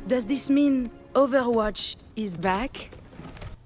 Does this mean Overwatch is back?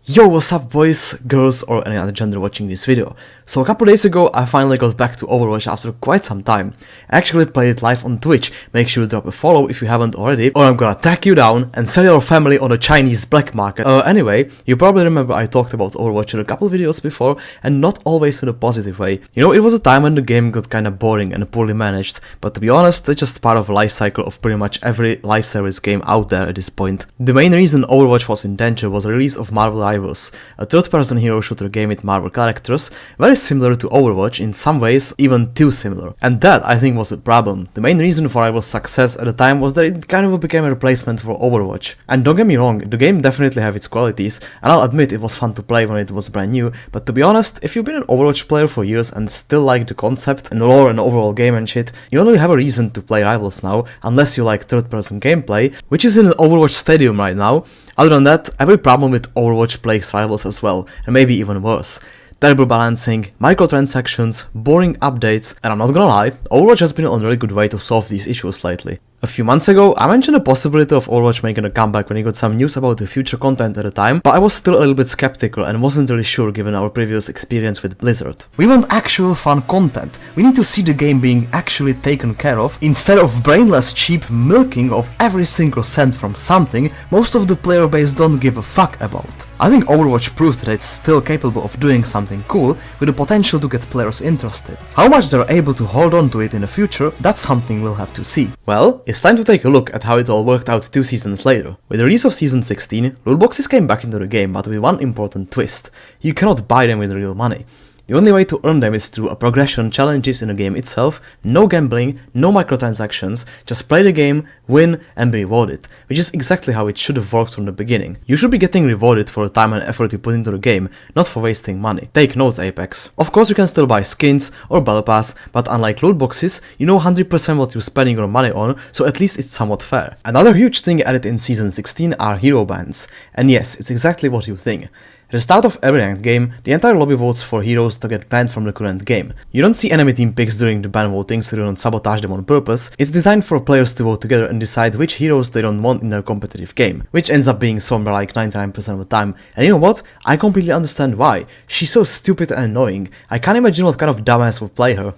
Yo, what's up boys, girls, or any other gender watching this video. So a couple days ago I finally got back to Overwatch after quite some time. I actually played it live on Twitch. Make sure to drop a follow if you haven't already, or I'm gonna track you down and sell your family on a Chinese black market. Anyway, you probably remember I talked about Overwatch in a couple videos before, and not always in a positive way. You know, it was a time when the game got kinda boring and poorly managed, but to be honest, it's just part of the life cycle of pretty much every live service game out there at this point. The main reason Overwatch was in danger was the release of Marvel Rivals, a third-person hero shooter game with Marvel characters, very similar to Overwatch, in some ways even too similar. And that, I think, was a problem. The main reason for Rivals' success at the time was that it kind of became a replacement for Overwatch. And don't get me wrong, the game definitely had its qualities, and I'll admit it was fun to play when it was brand new, but to be honest, if you've been an Overwatch player for years and still like the concept and the lore and overall game and shit, you don't really have a reason to play Rivals now, unless you like third-person gameplay, which is in an Overwatch stadium right now. Other than that, every problem with Overwatch plagues Rivals as well, and maybe even worse. Terrible balancing, microtransactions, boring updates, and I'm not gonna lie, Overwatch has been on a really good way to solve these issues lately. A few months ago, I mentioned the possibility of Overwatch making a comeback when he got some news about the future content at the time, but I was still a little bit skeptical and wasn't really sure given our previous experience with Blizzard. We want actual fun content. We need to see the game being actually taken care of, instead of brainless cheap milking of every single cent from something most of the player base don't give a fuck about. I think Overwatch proved that it's still capable of doing something cool with the potential to get players interested. How much they're able to hold on to it in the future, that's something we'll have to see. Well, it's time to take a look at how it all worked out 2 seasons later. With the release of Season 16, rule boxes came back into the game, but with one important twist. You cannot buy them with real money. The only way to earn them is through a progression, challenges in the game itself, no gambling, no microtransactions, just play the game, win, and be rewarded, which is exactly how it should have worked from the beginning. You should be getting rewarded for the time and effort you put into the game, not for wasting money. Take notes, Apex. Of course you can still buy skins or battle pass, but unlike loot boxes, you know 100% what you're spending your money on, so at least it's somewhat fair. Another huge thing added in Season 16 are hero bans, and yes, it's exactly what you think. At the start of every ranked game, the entire lobby votes for heroes to get banned from the current game. You don't see enemy team picks during the ban voting, so you don't sabotage them on purpose. It's designed for players to vote together and decide which heroes they don't want in their competitive game, which ends up being Sombra like 99% of the time. And you know what? I completely understand why. She's so stupid and annoying. I can't imagine what kind of dumbass would play her.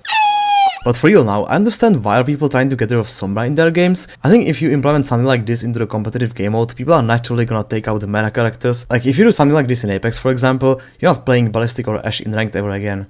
But for real now, I understand why are people trying to get rid of Sombra in their games. I think if you implement something like this into the competitive game mode, people are naturally gonna take out the meta characters. Like if you do something like this in Apex, for example, you're not playing Ballistic or Ashe in ranked ever again.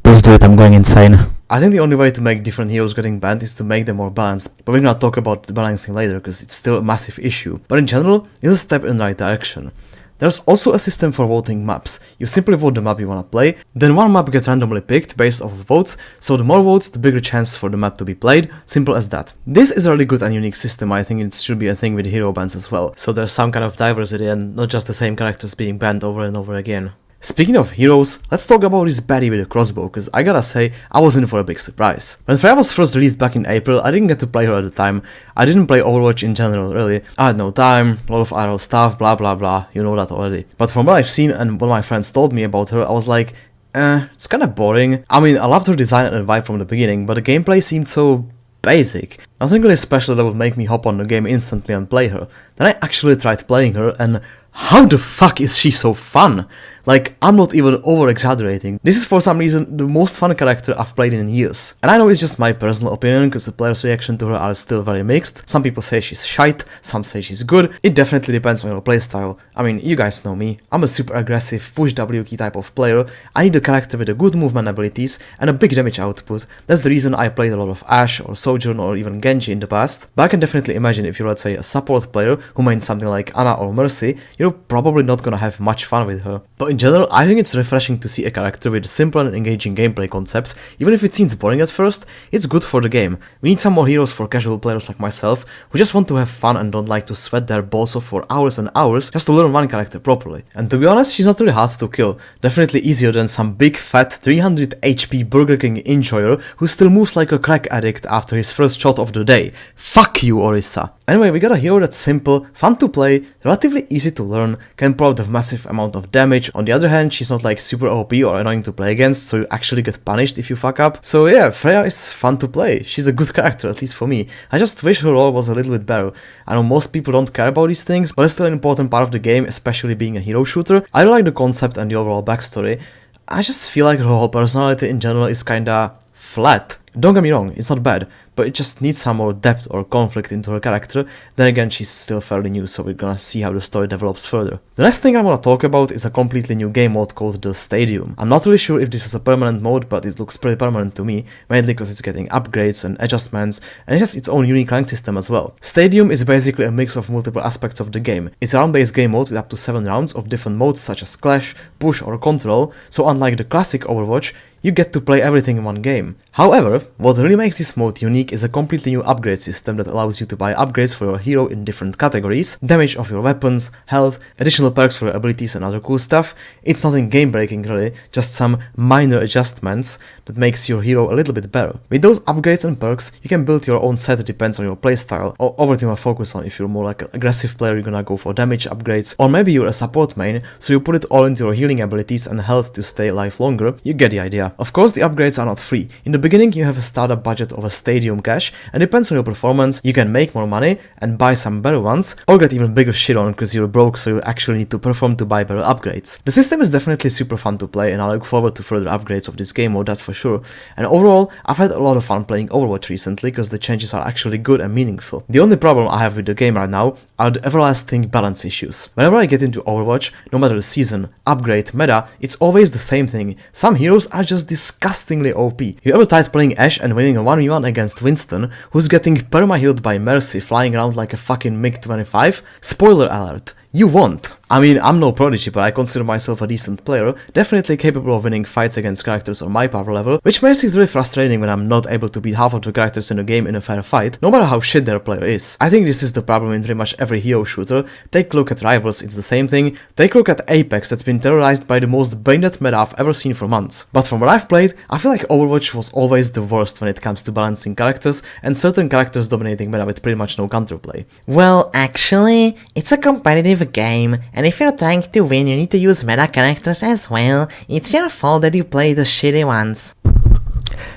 Please do it, I'm going insane. I think the only way to make different heroes getting banned is to make them more balanced, but we're gonna talk about the balancing later because it's still a massive issue. But in general, it's a step in the right direction. There's also a system for voting maps. You simply vote the map you wanna play, then one map gets randomly picked based off of votes, so the more votes, the bigger chance for the map to be played, simple as that. This is a really good and unique system. I think it should be a thing with hero bans as well, so there's some kind of diversity and not just the same characters being banned over and over again. Speaking of heroes, let's talk about this baddie with a crossbow, cause I gotta say, I was in for a big surprise. When Freya was first released back in April, I didn't get to play her at the time. I didn't play Overwatch in general really. I had no time, a lot of IRL stuff, blah blah blah, you know that already. But from what I've seen and what my friends told me about her, I was like, it's kinda boring. I mean, I loved her design and vibe from the beginning, but the gameplay seemed so basic. Nothing really special that would make me hop on the game instantly and play her. Then I actually tried playing her and how the fuck is she so fun? Like, I'm not even over-exaggerating. This is for some reason the most fun character I've played in years. And I know it's just my personal opinion, because the players' reaction to her are still very mixed. Some people say she's shite, some say she's good. It definitely depends on your playstyle. I mean, you guys know me. I'm a super aggressive, push W key type of player. I need a character with a good movement abilities and a big damage output. That's the reason I played a lot of Ashe or Sojourn or even Genji in the past. But I can definitely imagine if you're, let's say, a support player who mains something like Ana or Mercy, you're probably not gonna have much fun with her. But in general, I think it's refreshing to see a character with a simple and engaging gameplay concept. Even if it seems boring at first, it's good for the game. We need some more heroes for casual players like myself, who just want to have fun and don't like to sweat their balls off for hours and hours just to learn one character properly. And to be honest, she's not really hard to kill. Definitely easier than some big fat 300 HP Burger King enjoyer who still moves like a crack addict after his first shot of the day. Fuck you, Orisa. Anyway, we got a hero that's simple, fun to play, relatively easy to learn, can provide a massive amount of damage on the other hand, she's not like super OP or annoying to play against, so you actually get punished if you fuck up. So yeah, Freya is fun to play. She's a good character, at least for me. I just wish her role was a little bit better. I know most people don't care about these things, but it's still an important part of the game, especially being a hero shooter. I don't like the concept and the overall backstory. I just feel like her whole personality in general is kinda flat. Don't get me wrong, it's not bad, but it just needs some more depth or conflict into her character. Then again, she's still fairly new, so we're gonna see how the story develops further. The next thing I wanna talk about is a completely new game mode called the Stadium. I'm not really sure if this is a permanent mode, but it looks pretty permanent to me, mainly because it's getting upgrades and adjustments, and it has its own unique rank system as well. Stadium is basically a mix of multiple aspects of the game. It's a round-based game mode with up to 7 rounds of different modes such as Clash, Push or Control, so unlike the classic Overwatch, you get to play everything in one game. However, what really makes this mode unique is a completely new upgrade system that allows you to buy upgrades for your hero in different categories, damage of your weapons, health, additional perks for your abilities and other cool stuff. It's nothing game breaking really, just some minor adjustments that makes your hero a little bit better. With those upgrades and perks, you can build your own set, depends on your playstyle, or what you want to focus on. If you're more like an aggressive player, you're gonna go for damage upgrades, or maybe you're a support main, so you put it all into your healing abilities and health to stay alive longer. You get the idea. Of course, the upgrades are not free. In the beginning, you have a startup budget of a Stadium cash, and depends on your performance, you can make more money and buy some better ones, or get even bigger shit on because you're broke, so you actually need to perform to buy better upgrades. The system is definitely super fun to play, and I look forward to further upgrades of this game mode, that's for sure. And overall, I've had a lot of fun playing Overwatch recently because the changes are actually good and meaningful. The only problem I have with the game right now are the everlasting balance issues. Whenever I get into Overwatch, no matter the season, upgrade, meta, it's always the same thing. Some heroes are just disgustingly OP. You ever tried playing Ashe and winning a 1v1 against Winston, who's getting perma-healed by Mercy flying around like a fucking MiG-25? Spoiler alert, you won't. I mean, I'm no prodigy, but I consider myself a decent player, definitely capable of winning fights against characters on my power level, which makes it really frustrating when I'm not able to beat half of the characters in the game in a fair fight, no matter how shit their player is. I think this is the problem in pretty much every hero shooter. Take a look at Rivals, it's the same thing. Take a look at Apex, that's been terrorized by the most brain-dead meta I've ever seen for months. But from what I've played, I feel like Overwatch was always the worst when it comes to balancing characters, and certain characters dominating meta with pretty much no counterplay. Well, actually, it's a competitive game, and if you're trying to win, you need to use meta characters as well. It's your fault that you play the shitty ones.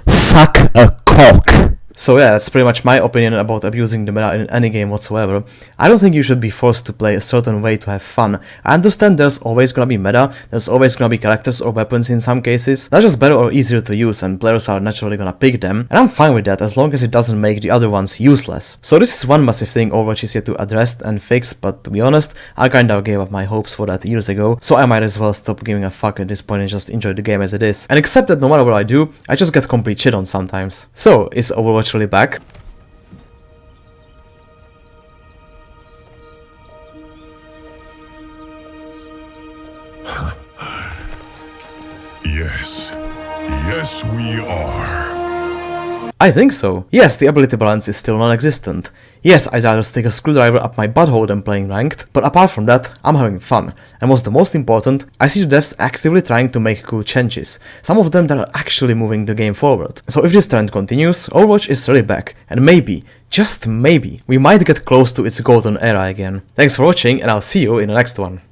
Suck a cock. So yeah, that's pretty much my opinion about abusing the meta in any game whatsoever. I don't think you should be forced to play a certain way to have fun. I understand there's always gonna be meta, there's always gonna be characters or weapons in some cases that are just better or easier to use and players are naturally gonna pick them, and I'm fine with that as long as it doesn't make the other ones useless. So this is one massive thing Overwatch is yet to address and fix, but to be honest, I kinda gave up my hopes for that years ago, so I might as well stop giving a fuck at this point and just enjoy the game as it is. And accept that no matter what I do, I just get complete shit on sometimes. So, is Overwatch really back? Yes. Yes, we are. I think so. Yes, the ability balance is still non-existent. Yes, I'd rather stick a screwdriver up my butthole than playing ranked, but apart from that, I'm having fun. And what's the most important, I see the devs actively trying to make cool changes, some of them that are actually moving the game forward. So if this trend continues, Overwatch is really back, and maybe, just maybe, we might get close to its golden era again. Thanks for watching, and I'll see you in the next one.